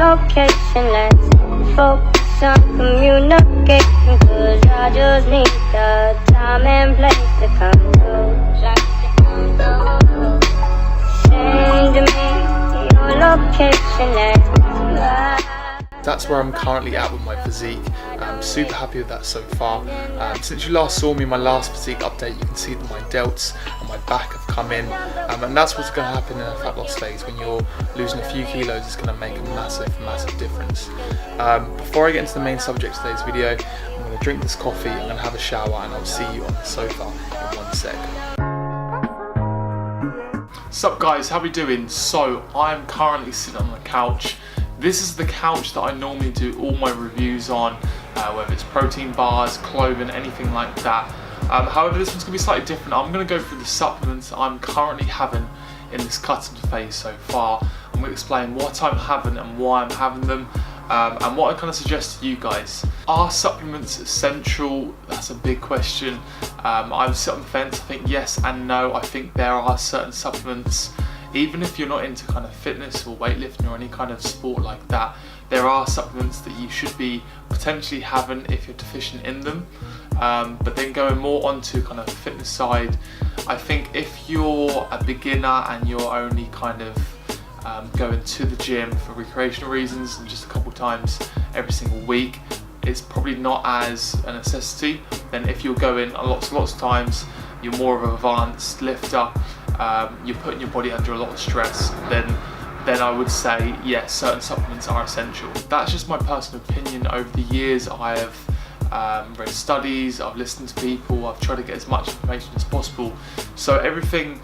location. Let's focus on communication, 'cause I just need the time and place to come through. Send me your location. Let's ride. That's where I'm currently at with my physique. I'm super happy with that so far. Since you last saw me in my last physique update, you can see that my delts and my back have come in, and that's what's going to happen in a fat loss phase. When you're losing a few kilos, it's going to make a massive difference. Before I get into the main subject of today's video, I'm going to drink this coffee, I'm going to have a shower, and I'll see you on the sofa in 1 sec. Sup guys, how we doing? So I'm currently sitting on the couch. This is the couch that I normally do all my reviews on, whether it's protein bars, clothing, anything like that. However, this one's going to be slightly different. I'm going to go through the supplements I'm currently having in this cut-in phase so far. I'm going to explain what I'm having and why I'm having them, and what I kind of suggest to you guys. Are supplements essential? That's a big question. I'm sit on the fence. I think yes and no. I think there are certain supplements, even if you're not into kind of fitness or weightlifting or any kind of sport like that, there are supplements that you should be potentially having if you're deficient in them. But then going more onto kind of the fitness side, I think if you're a beginner and you're only kind of going to the gym for recreational reasons and just a couple times every single week, it's probably not as a necessity. Then if you're going lots of times, you're more of an advanced lifter, you're putting your body under a lot of stress, then I would say yes, certain supplements are essential. That's just my personal opinion. Over the years I have read studies, I've listened to people, I've tried to get as much information as possible. So everything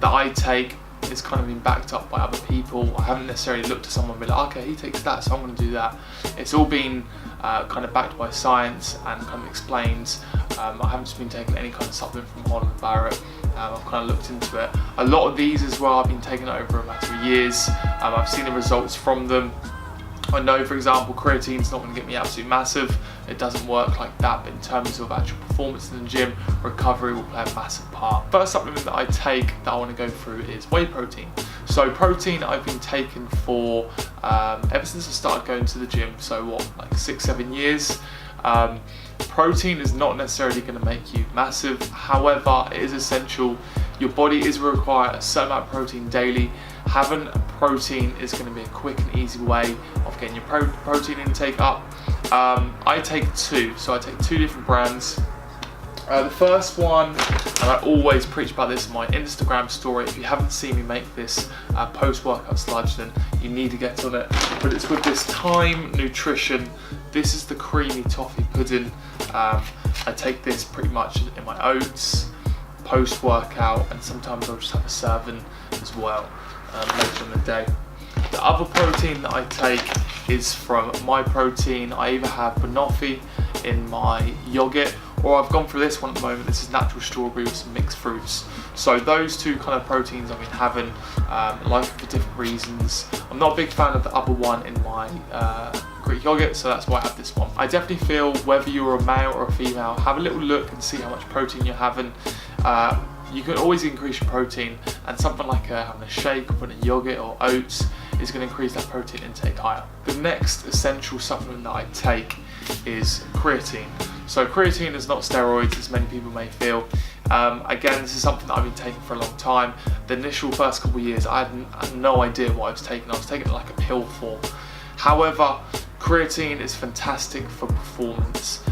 that I take is kind of been backed up by other people. I haven't necessarily looked at someone and be like, okay, he takes that, so I'm going to do that. It's all been kind of backed by science and kind of explained. I haven't just been taking any kind of supplement from Holland Barrett. I've kind of looked into it. A lot of these as well, I've been taking over a matter of years. I've seen the results from them. I know, for example, creatine's not going to get me absolutely massive. It doesn't work like that, but in terms of actual performance in the gym, recovery will play a massive part. First supplement that I take that I want to go through is whey protein. So protein I've been taking for ever since I started going to the gym, so what, like 6-7 years. Protein is not necessarily going to make you massive, however it is essential. Your body is required a certain amount of protein daily. Having protein is going to be a quick and easy way of getting your protein intake up. I take two, so I take two different brands. The first one, and I always preach about this in my Instagram story, if you haven't seen me make this post-workout sludge, then you need to get on it. But it's with this Time Nutrition. This is the creamy toffee pudding. I take this pretty much in my oats, post-workout, and sometimes I'll just have a serving as well later in the day. The other protein that I take is from My Protein. I either have banoffee in my yogurt, or I've gone for this one at the moment. This is natural strawberry with some mixed fruits. So those two kind of proteins I've been having, like for different reasons. I'm not a big fan of the other one in my Greek yogurt, so that's why I have this one. I definitely feel whether you're a male or a female, have a little look and see how much protein you're having. You can always increase your protein, and something like having a shake or putting in yogurt or oats is going to increase that protein intake higher. The next essential supplement that I take is creatine. So creatine is not steroids as many people may feel. Again, this is something that I've been taking for a long time. The initial first couple of years I had no idea what I was taking. I was taking it like a pill form. However, creatine is fantastic for performance.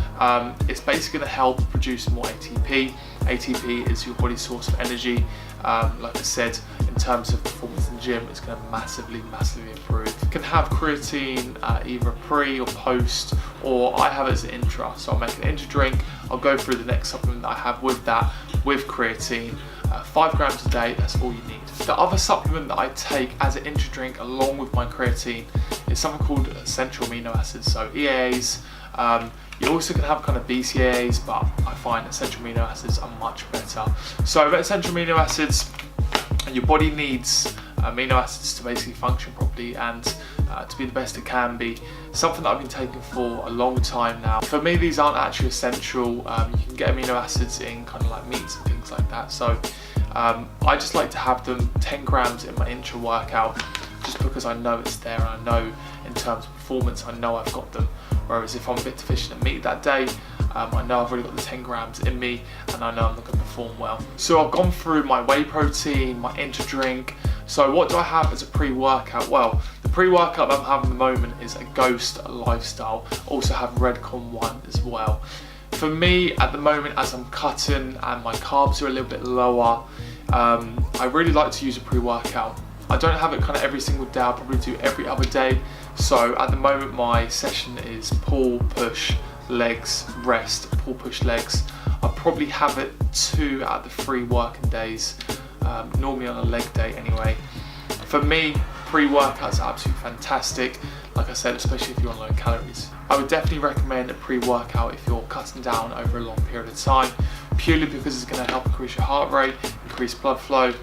It's basically going to help produce more ATP. ATP is your body's source of energy. Like I said, in terms of performance in the gym, it's going to massively improve. You can have creatine either pre or post, or I have it as an intra. So I'll make an intra drink. I'll go through the next supplement that I have with that, with creatine. 5 grams a day, that's all you need. The other supplement that I take as an intra drink along with my creatine is something called essential amino acids, so EAA'S. You also can have kind of BCAAs, but I find essential amino acids are much better. So essential amino acids, your body needs amino acids to basically function properly and to be the best it can be. Something that I've been taking for a long time now. For me, these aren't actually essential. You can get amino acids in kind of like meats and things like that. So I just like to have them 10 grams in my intra workout. just because I know it's there, and I know in terms of performance, I know I've got them. Whereas if I'm a bit deficient at meat that day, I know I've already got the 10 grams in me, and I know I'm not going to perform well. So I've gone through my whey protein, my drink. So what do I have as a pre-workout? Well, the pre-workout that I'm having at the moment is a Ghost Lifestyle. Also have Redcon 1 as well. For me, at the moment, as I'm cutting and my carbs are a little bit lower, I really like to use a pre-workout. I don't have it kind of every single day, I'll probably do every other day. So at the moment my session is pull, push, legs, rest, pull, push, legs. I'll probably have it 2 out of the 3 working days, normally on a leg day anyway. For me, pre-workout's absolutely fantastic. Like I said, especially if you're on low calories. I would definitely recommend a pre-workout if you're cutting down over a long period of time, purely because it's going to help increase your heart rate, increase blood flow.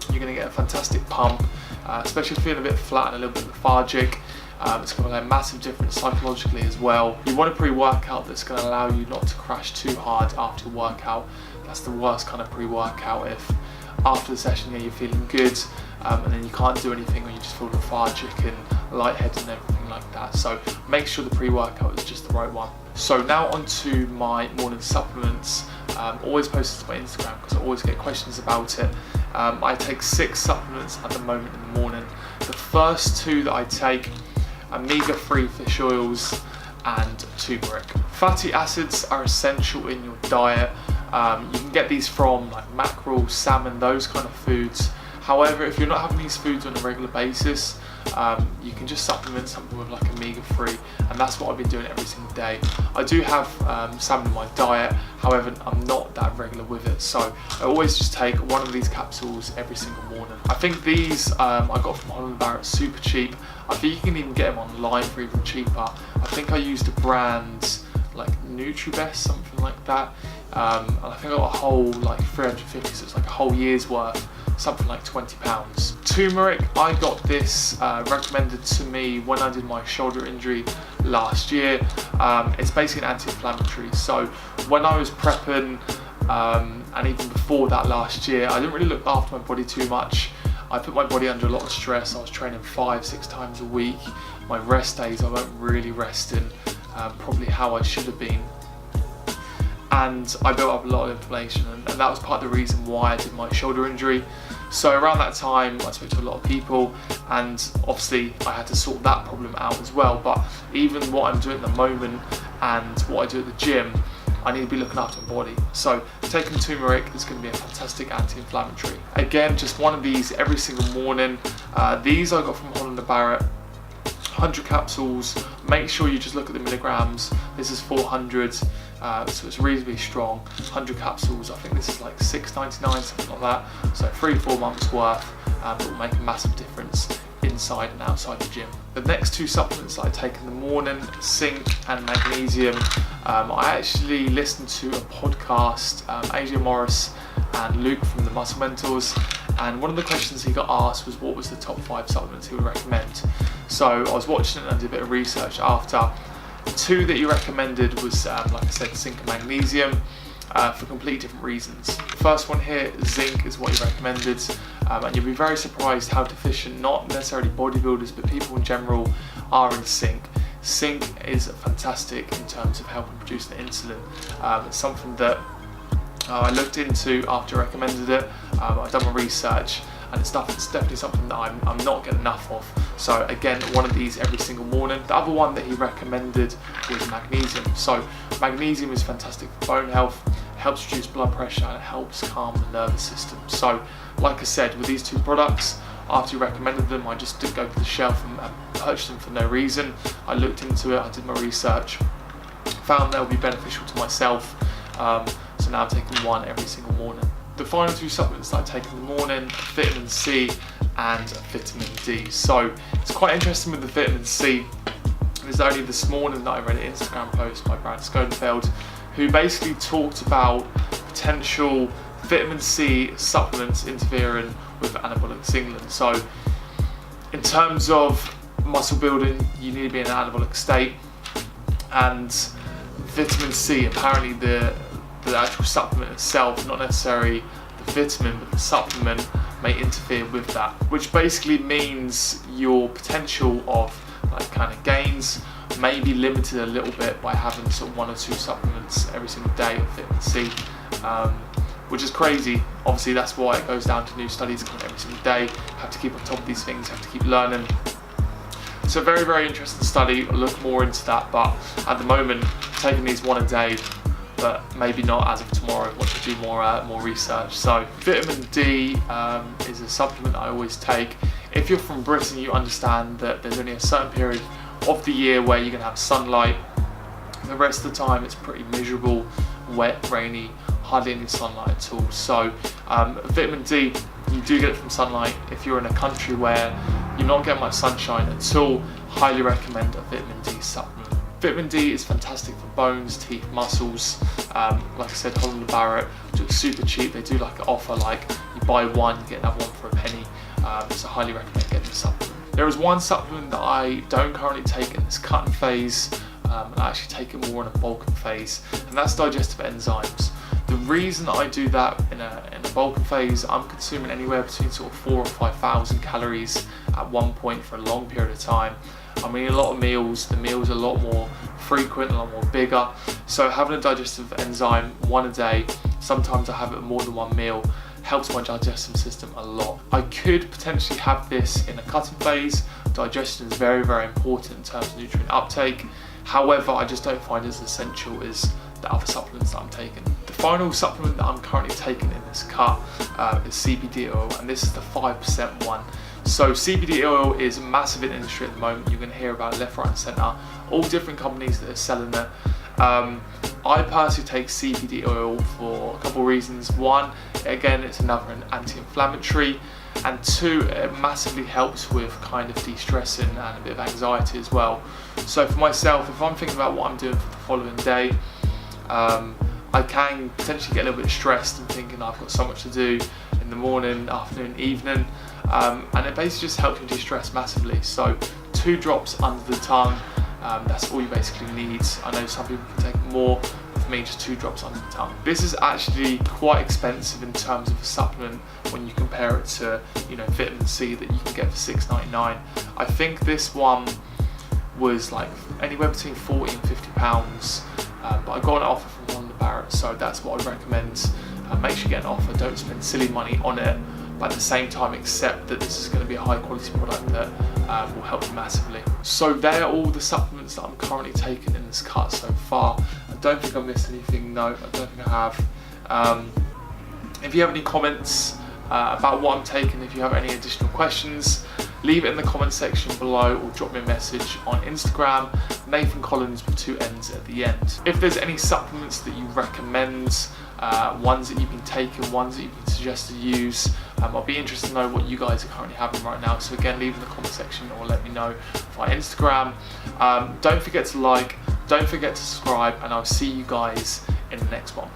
You're going to get a fantastic pump, especially if you're feeling a bit flat and a little bit lethargic. It's going to make a massive difference psychologically as well. You want a pre-workout that's going to allow you not to crash too hard after your workout. That's the worst kind of pre-workout, if after the session you're feeling good and then you can't do anything, or you just feel lethargic and lightheaded and everything like that. So make sure the pre-workout is just the right one. So now onto my morning supplements. Always post it to my Instagram because I always get questions about it. I take 6 supplements at the moment in the morning. The first 2 that I take, omega-3 fish oils and turmeric. Fatty acids are essential in your diet. You can get these from like mackerel, salmon, those kind of foods. However, if you're not having these foods on a regular basis, you can just supplement something with like omega-3, and that's what I've been doing every single day. I do have salmon in my diet, however I'm not that regular with it, so I always just take one of these capsules every single morning. I think these I got from Holland & Barrett, super cheap. I think you can even get them online for even cheaper. I think I used a brand like NutriBest, something like that, and I think I got a whole like 350, so it's like a whole year's worth, something like £20. Turmeric, I got this recommended to me when I did my shoulder injury last year. It's basically an anti-inflammatory, so when I was prepping and even before that last year, I didn't really look after my body too much. I put my body under a lot of stress. I was training 5-6 times a week. My rest days I weren't really resting, probably how I should have been. And I built up a lot of inflammation, and that was part of the reason why I did my shoulder injury. So around that time I spoke to a lot of people, and obviously I had to sort that problem out as well. But even what I'm doing at the moment and what I do at the gym, I need to be looking after my body. So taking turmeric is going to be a fantastic anti-inflammatory. Again, just one of these every single morning. These I got from Holland & Barrett. 100 capsules. Make sure you just look at the milligrams. This is 400, so it's reasonably strong. 100 capsules, I think this is like $6.99, something like that. So 3-4 months worth, it will make a massive difference inside and outside the gym. The next 2 supplements that I take in the morning, zinc and magnesium. I actually listened to a podcast, AJ Morris and Luke from the Muscle Mentors, and one of the questions he got asked was what was the top 5 supplements he would recommend. So I was watching it and did a bit of research after. 2 that he recommended was, like I said, zinc and magnesium, for completely different reasons. The first one here, zinc, is what he recommended, and you'll be very surprised how deficient, not necessarily bodybuilders, but people in general are in zinc. Zinc is fantastic in terms of helping produce the insulin. It's something that I looked into after I recommended it. I've done my research, and it's definitely something that I'm not getting enough of. So again, one of these every single morning. The other one that he recommended was magnesium. So magnesium is fantastic for bone health, helps reduce blood pressure, and it helps calm the nervous system. So like I said, with these 2 products, after he recommended them, I just didn't go to the shelf and purchase them for no reason. I looked into it, I did my research, found they would be beneficial to myself. So now I'm taking one every single morning. The final 2 supplements that I take in the morning, vitamin C and vitamin D. So it's quite interesting with the vitamin C. It was only this morning that I read an Instagram post by Brad Schoenfeld, who basically talked about potential vitamin C supplements interfering with anabolic signaling. So in terms of muscle building, you need to be in an anabolic state, and vitamin C, apparently the actual supplement itself, not necessarily the vitamin, but the supplement, may interfere with that, which basically means your potential of like kind of gains may be limited a little bit by having sort of 1 or 2 supplements every single day of vitamin C, which is crazy. Obviously that's why it goes down to new studies coming every single day. Have to keep on top of these things, have to keep learning. So very, very interesting study. I'll look more into that, but at the moment taking these 1 a day, but maybe not as of tomorrow. I want to do more research. So vitamin D is a supplement I always take. If you're from Britain, you understand that there's only a certain period of the year where you can have sunlight. The rest of the time it's pretty miserable, wet, rainy, hardly any sunlight at all. So vitamin D, you do get it from sunlight. If you're in a country where you're not getting much sunshine at all, highly recommend a vitamin D supplement. Vitamin D is fantastic for bones, teeth, muscles. Like I said, Holland & Barrett, which is super cheap. They do like an offer, like you buy one, you get another one for a penny. So highly recommend getting the supplement. There is one supplement that I don't currently take in this cutting phase, and I actually take it more in a bulking phase, and that's digestive enzymes. The reason that I do that in a bulking phase, I'm consuming anywhere between sort of 4,000 or 5,000 calories at one point for a long period of time. I mean, a lot of meals, the meals are a lot more frequent, a lot more bigger. So having a digestive enzyme 1 a day, sometimes I have it more than 1 meal, helps my digestive system a lot. I could potentially have this in a cutting phase. Digestion is very, very important in terms of nutrient uptake. However, I just don't find it as essential as the other supplements that I'm taking. The final supplement that I'm currently taking in this cut is CBD oil, and this is the 5% one. So CBD oil is massive in industry at the moment. You're going to hear about it left, right and centre. All different companies that are selling it. I personally take CBD oil for a couple of reasons. One, again, it's another anti-inflammatory, and 2, it massively helps with kind of de-stressing and a bit of anxiety as well. So for myself, if I'm thinking about what I'm doing for the following day, I can potentially get a little bit stressed and thinking I've got so much to do in the morning, afternoon, evening, and it basically just helps you de-stress massively. So 2 drops under the tongue, that's all you basically need. I know some people can take more, but for me just 2 drops under the tongue. This is actually quite expensive in terms of a supplement when you compare it to, you know, vitamin C that you can get for $6.99. I think this one was like anywhere between 40 and 50 pounds, but I got an offer from Holland & Barrett, so that's what I recommend. Make sure you get an offer, don't spend silly money on it, but at the same time accept that this is going to be a high quality product that will help you massively. So they are all the supplements that I'm currently taking in this cut so far. I don't think I've missed anything, no, I don't think I have. If you have any comments about what I'm taking, if you have any additional questions, leave it in the comment section below or drop me a message on Instagram, Nathan Collins with 2 N's at the end. If there's any supplements that you recommend, ones that you've been taking, ones that you've been suggested to use, I'll be interested to know what you guys are currently having right now. So again, leave in the comment section or let me know via Instagram. Don't forget to like, don't forget to subscribe, and I'll see you guys in the next one.